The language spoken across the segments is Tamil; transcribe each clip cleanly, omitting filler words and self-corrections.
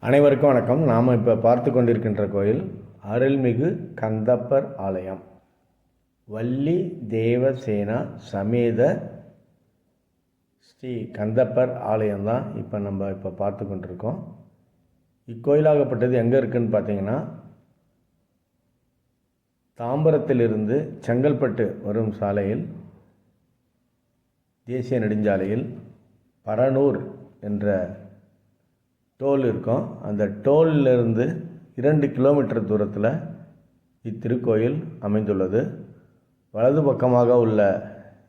அனைவருக்கும் வணக்கம். நாம் இப்போ பார்த்து கொண்டிருக்கின்ற கோயில் அருள்மிகு கந்தப்பர் ஆலயம். வள்ளி தேவசேனா சமேத ஸ்ரீ கந்தப்பர் ஆலயம் தான் இப்போ பார்த்து கொண்டிருக்கோம். இக்கோயிலாகப்பட்டது எங்கே இருக்குதுன்னு பார்த்தீங்கன்னா, தாம்பரத்திலிருந்து செங்கல்பட்டு வரும் சாலையில் தேசிய நெடுஞ்சாலையில் பரனூர் என்ற டோல் இருக்கும். அந்த டோல்லிருந்து 2 கிலோமீட்டர் தூரத்தில் இத்திருக்கோயில் அமைந்துள்ளது. வலது பக்கமாக உள்ள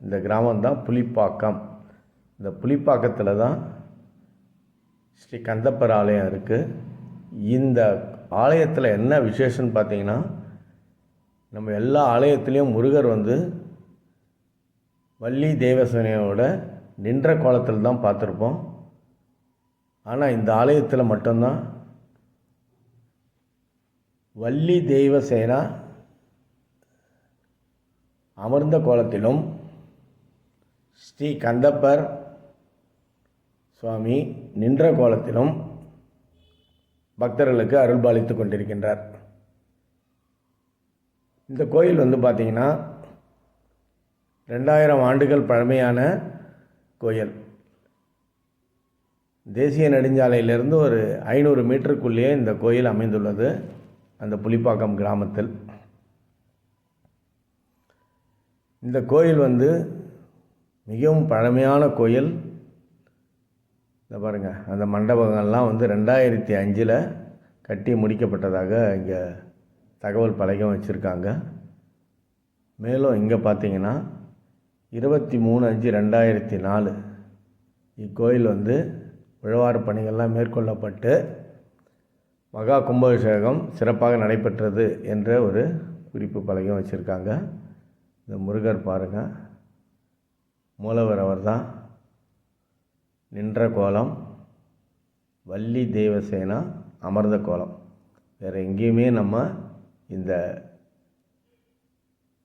இந்த கிராமம்தான் புலிப்பாக்கம். இந்த புலிப்பாக்கத்தில் தான் ஸ்ரீ கந்தப்பர் ஆலயம் இருக்குது. இந்த ஆலயத்தில் என்ன விசேஷம்னு பார்த்தீங்கன்னா, நம்ம எல்லா ஆலயத்துலேயும் முருகர் வள்ளி தேவசேனையோட நின்ற கோலத்தில் தான் பார்த்துருப்போம். ஆனால் இந்த ஆலயத்தில் மட்டும்தான் வள்ளி தேவசேனா அமர்ந்த கோலத்திலும் ஸ்ரீ கந்தப்பர் சுவாமி நின்ற கோலத்திலும் பக்தர்களுக்கு அருள்பாலித்து கொண்டிருக்கின்றார். இந்த கோயில் பார்த்திங்கன்னா 2000 ஆண்டுகள் பழமையான கோயில். தேசிய நெடுஞ்சாலையிலிருந்து ஒரு 500 மீட்டருக்குள்ளேயே இந்த கோயில் அமைந்துள்ளது, அந்த புலிப்பாக்கம் கிராமத்தில். இந்த கோயில் மிகவும் பழமையான கோயில். இந்த பாருங்கள், அந்த மண்டபங்கள்லாம் 2005 கட்டி முடிக்கப்பட்டதாக இங்கே தகவல் பலகம் வச்சுருக்காங்க. மேலும் இங்கே பார்த்தீங்கன்னா 23/5/2004 இக்கோயில் உழவார பணிகள்லாம் மேற்கொள்ளப்பட்டு மகா கும்பாபிஷேகம் சிறப்பாக நடைபெற்றது என்ற ஒரு குறிப்பு பலகையும் வச்சுருக்காங்க. இந்த முருகர் பாருங்கள், மூலவர் அவர் தான். நின்ற கோலம், வள்ளி தேவசேனா அமர்ந்த கோலம். வேறு எங்கேயுமே நம்ம இந்த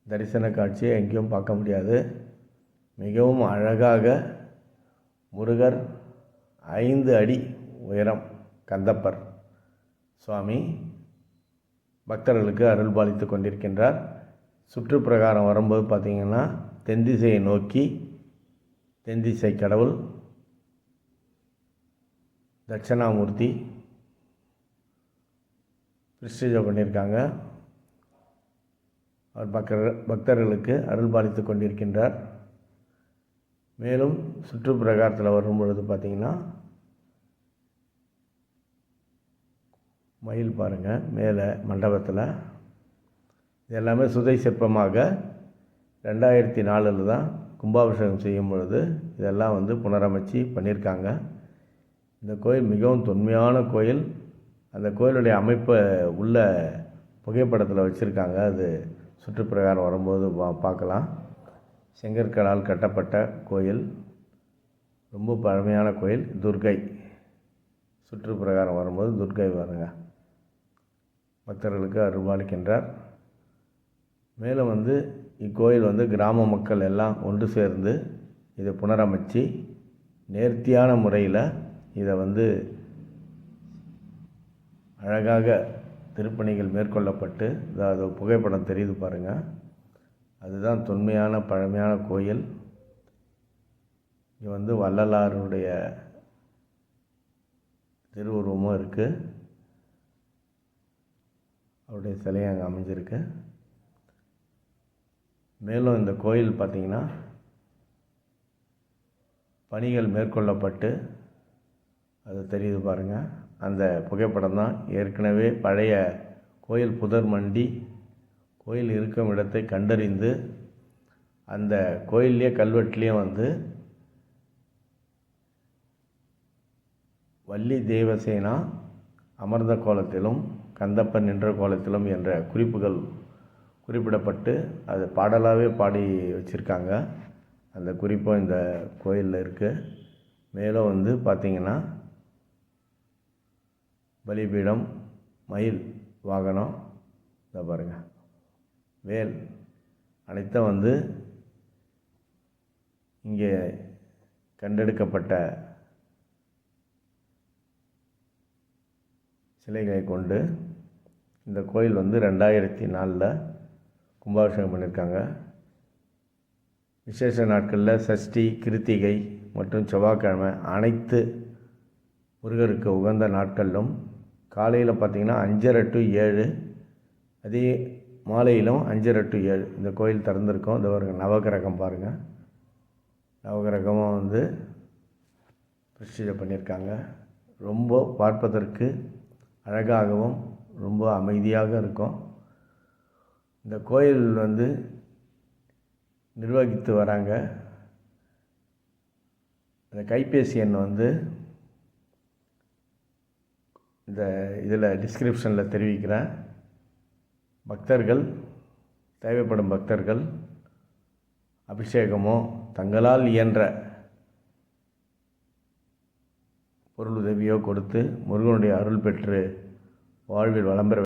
தரிசன காட்சியை எங்கேயும் பார்க்க முடியாது. மிகவும் அழகாக முருகர் 5 அடி உயரம் கந்தப்பர் சுவாமி பக்தர்களுக்கு அருள்பாலித்து கொண்டிருக்கின்றார். சுற்றுப்பிரகாரம் வரும்போது பார்த்திங்கன்னா, தென் திசையை நோக்கி தென் திசை கடவுள் தட்சணாமூர்த்தி பிரதிஷ்டை பண்ணியிருக்காங்க. அவர் பக்தர்களுக்கு அருள்பாலித்து கொண்டிருக்கின்றார். மேலும் சுற்றுப்பிரகாரத்தில் வரும்பொழுது பார்த்திங்கன்னா, மயில் பாருங்கள் மேலே மண்டபத்தில். இது எல்லாமே சுதை சிற்பமாக 2004 தான் கும்பாபிஷேகம் செய்யும் பொழுது இதெல்லாம் புனரமைச்சு பண்ணியிருக்காங்க. இந்த கோயில் மிகவும் தொன்மையான கோயில். அந்த கோயிலுடைய அமைப்பை உள்ள புகைப்படத்தில் வச்சுருக்காங்க. அது சுற்றுப்பிரகாரம் வரும்போது பார்க்கலாம். செங்கற்களால் கட்டப்பட்ட கோயில், ரொம்ப பழமையான கோயில். துர்க்கை சுற்றுப்பிரகாரம் வரும்போது துர்க்கை பாருங்க பக்தர்களுக்கு அருள்பாலிக்கின்றார். மேலும் இக்கோயில் கிராம மக்கள் எல்லாம் ஒன்று சேர்ந்து இதை புனரமைச்சு நேர்த்தியான முறையில் இதை அழகாக திருப்பணிகள் மேற்கொள்ளப்பட்டு, அது புகைப்படம் தெரியுது பாருங்கள், அதுதான் தொன்மையான பழமையான கோயில். இங்கே வள்ளலாருடைய திருவுருவமும் இருக்குது. அவருடைய சிலை அங்கே அமைஞ்சிருக்கு. மேலும் இந்த கோயில் பார்த்திங்கன்னா பணிகள் மேற்கொள்ளப்பட்டு அது தெரியுது பாருங்கள். அந்த புகைப்படம் தான் ஏற்கனவே பழைய கோயில் புதர் மண்டி கோயில் இருக்கும் இடத்தை கண்டறிந்து அந்த கோயிலே கல்வெட்டுலேயும் வள்ளி தேவசேனா அமர்ந்த கோலத்திலும் கந்தப்பர் நின்ற கோலத்திலும் என்ற குறிப்புகள் குறிப்பிடப்பட்டு அது பாடலாகவே பாடி வச்சுருக்காங்க. அந்த குறிப்பும் இந்த கோயிலில் இருக்குது. மேலும் பார்த்திங்கன்னா பலிபீடம், மயில் வாகனம், இதை பாருங்கள், வேல் அனைத்தும் இங்கே கண்டெடுக்கப்பட்ட சிலைகளை கொண்டு இந்த கோயில் வந்து 2004 கும்பாபிஷேகம் பண்ணியிருக்காங்க. விசேஷ நாட்களில் சஷ்டி, கிருத்திகை மற்றும் செவ்வாய்க்கிழமை அனைத்து முருகருக்கு உகந்த நாட்களிலும் காலையில் பார்த்திங்கன்னா 5:30 to 7, அதே மாலையிலும் 5:30 to 7 இந்த கோயில் திறந்திருக்கும். இந்த ஒரு நவகிரகம் பாருங்கள், நவகிரகமும் வந்து பிரதிஷ்டை பண்ணியிருக்காங்க. ரொம்ப பார்ப்பதற்கு அழகாகவும் ரொம்ப அமைதியாக இருக்கும். இந்த கோயில் வந்து நிர்வகித்து வராங்க. இந்த கைபேசி எண் வந்து இந்த இதில் டிஸ்கிரிப்ஷனில் தெரிவிக்கிறேன். பக்தர்கள், தேவைப்படும் பக்தர்கள் அபிஷேகமோ தங்களால் இயன்ற பொருளுதவியோ கொடுத்து முருகனுடைய அருள் பெற்று வாழ்வில் வளம் பெற